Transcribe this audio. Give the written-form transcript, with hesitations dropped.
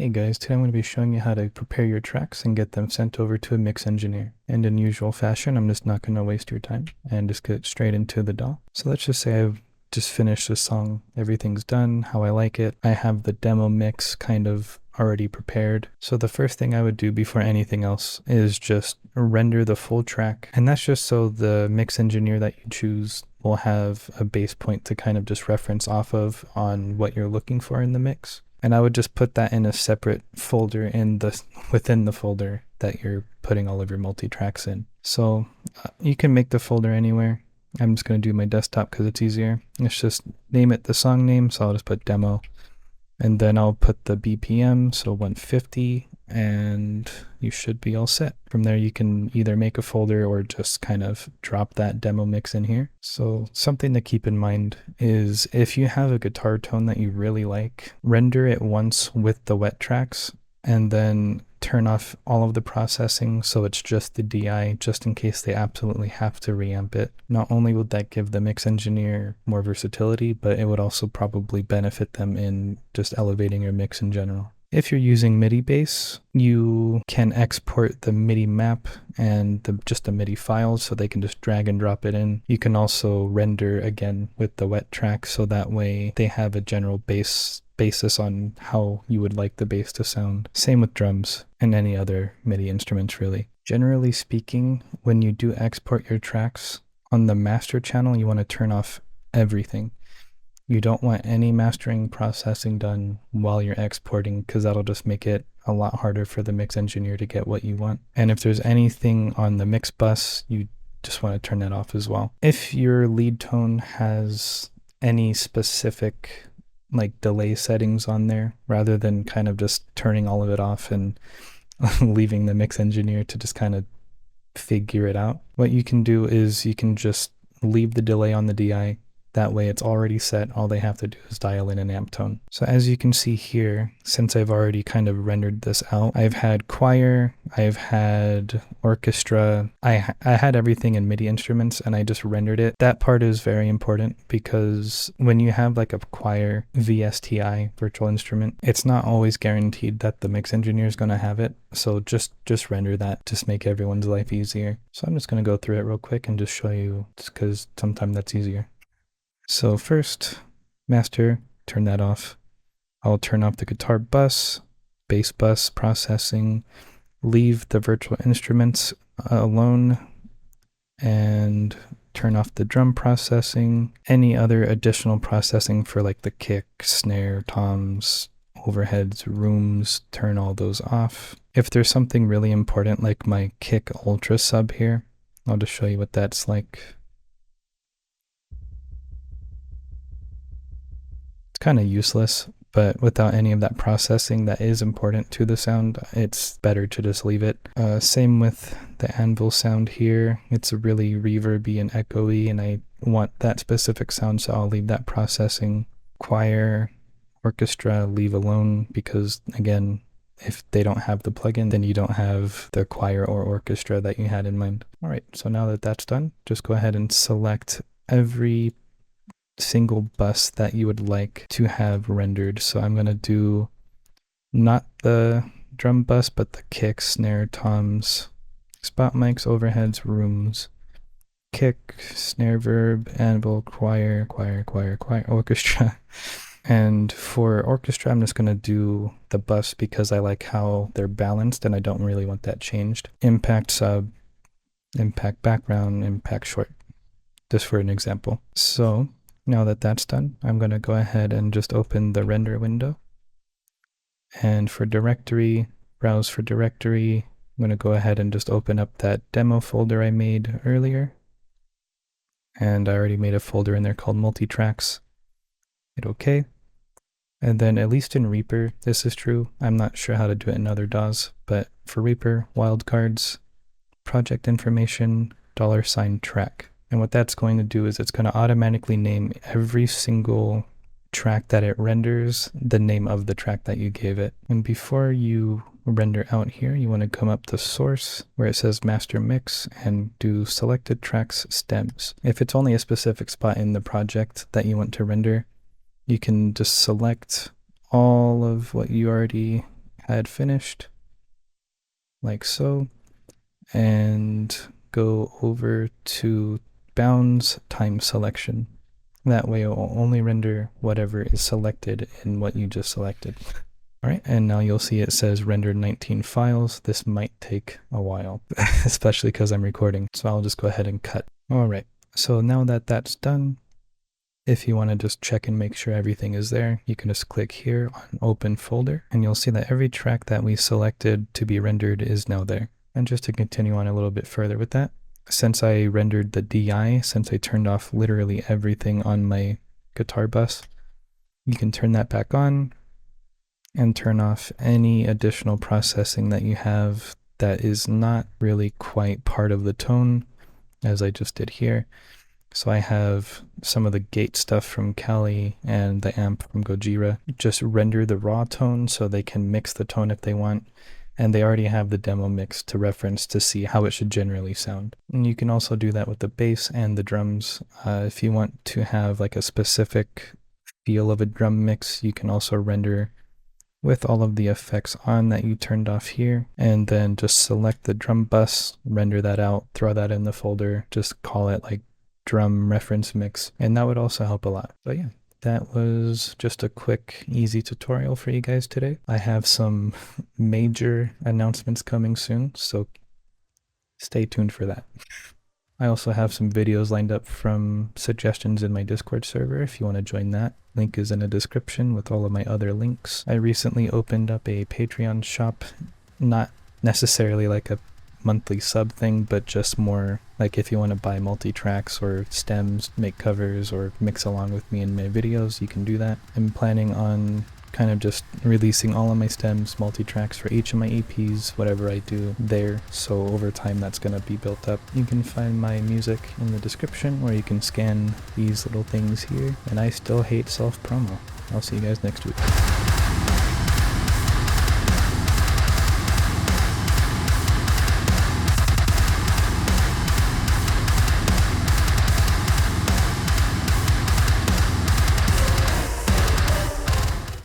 Hey guys, today I'm going to be showing you how to prepare your tracks and get them sent over to a mix engineer. And in usual fashion, I'm just not going to waste your time and just get straight into the DAW. So let's just say I've just finished the song. Everything's done, how I like it. I have the demo mix kind of already prepared. So the first thing I would do before anything else is just render the full track. And that's just so the mix engineer that you choose will have a base point to kind of just reference off of on what you're looking for in the mix. And I would just put that in a separate folder within the folder that you're putting all of your multi-tracks in. So you can make the folder anywhere. I'm just going to do my desktop because it's easier. Let's just name it the song name. So I'll just put demo. And then I'll put the BPM, so 150, and you should be all set. From there, you can either make a folder or just kind of drop that demo mix in here. So something to keep in mind is if you have a guitar tone that you really like, render it once with the wet tracks, and then turn off all of the processing so it's just the DI, just in case they absolutely have to reamp it. Not only would that give the mix engineer more versatility, but it would also probably benefit them in just elevating your mix in general. If you're using MIDI bass, you can export the MIDI map and just the MIDI files so they can just drag and drop it in. You can also render again with the wet track so that way they have a general basis on how you would like the bass to sound. Same with drums and any other MIDI instruments really. Generally speaking, when you do export your tracks on the master channel, you want to turn off everything. You don't want any mastering processing done while you're exporting because that'll just make it a lot harder for the mix engineer to get what you want. And if there's anything on the mix bus, you just want to turn that off as well. If your lead tone has any specific like delay settings on there, rather than kind of just turning all of it off and leaving the mix engineer to just kind of figure it out, what you can do is you can just leave the delay on the DI. That way it's already set. All they have to do is dial in an amp tone. So as you can see here, since I've already kind of rendered this out, I've had choir, I've had orchestra, I had everything in MIDI instruments and I just rendered it. That part is very important because when you have like a choir VSTI virtual instrument, it's not always guaranteed that the mix engineer is going to have it. So just render that, just make everyone's life easier. So I'm just going to go through it real quick and just show you because sometimes that's easier. So first, master, turn that off. I'll turn off the guitar bus, bass bus processing, leave the virtual instruments alone, and turn off the drum processing. Any other additional processing for like the kick, snare, toms, overheads, rooms, turn all those off. If there's something really important like my kick ultra sub here, I'll just show you what that's like. Kind of useless, but without any of that processing that is important to the sound, it's better to just leave it. Same with the anvil sound here. It's really reverby and echoey, and I want that specific sound, so I'll leave that processing. Choir, orchestra, leave alone, because again, if they don't have the plugin, then you don't have the choir or orchestra that you had in mind. All right, so now that that's done, just go ahead and select every single bus that you would like to have rendered. So I'm going to do not the drum bus, but the kick, snare, toms, spot mics, overheads, rooms, kick, snare, verb, anvil, choir, orchestra. And for orchestra, I'm just going to do the bus because I like how they're balanced and I don't really want that changed. Impact sub, impact background, impact short, just for an example. So now that that's done, I'm going to go ahead and just open the render window. And for directory, browse for directory. I'm going to go ahead and just open up that demo folder I made earlier. And I already made a folder in there called multitracks. Hit OK. And then at least in Reaper, this is true. I'm not sure how to do it in other DAWs, but for Reaper, wildcards, project information, $track. And what that's going to do is it's going to automatically name every single track that it renders the name of the track that you gave it. And before you render out here, you want to come up to source where it says master mix and do selected tracks stems. If it's only a specific spot in the project that you want to render, you can just select all of what you already add finished, like so, and go over to bounds time selection. That way it will only render whatever is selected in what you just selected. Alright, and now you'll see it says rendered 19 files. This might take a while, especially because I'm recording. So I'll just go ahead and cut. Alright, so now that that's done, if you want to just check and make sure everything is there, you can just click here on open folder, and you'll see that every track that we selected to be rendered is now there. And just to continue on a little bit further with that, since I rendered the DI, since I turned off literally everything on my guitar bus, you can turn that back on and turn off any additional processing that you have that is not really quite part of the tone, as I just did here. So I have some of the gate stuff from Kali and the amp from Gojira. Just render the raw tone so they can mix the tone if they want. And they already have the demo mix to reference to see how it should generally sound. And you can also do that with the bass and the drums. If you want to have like a specific feel of a drum mix, you can also render with all of the effects on that you turned off here, and then just select the drum bus, render that out, throw that in the folder, just call it like drum reference mix, and that would also help a lot. But yeah, that was just a quick, easy tutorial for you guys today. I have some major announcements coming soon, so stay tuned for that. I also have some videos lined up from suggestions in my Discord server if you want to join that. Link is in the description with all of my other links. I recently opened up a Patreon shop, not necessarily like a monthly sub thing, but just more like if you want to buy multi-tracks or stems, make covers, or mix along with me in my videos, you can do that. I'm planning on kind of just releasing all of my stems, multi-tracks for each of my EPs, whatever I do there, so over time that's going to be built up. You can find my music in the description, or you can scan these little things here, and I still hate self-promo. I'll see you guys next week.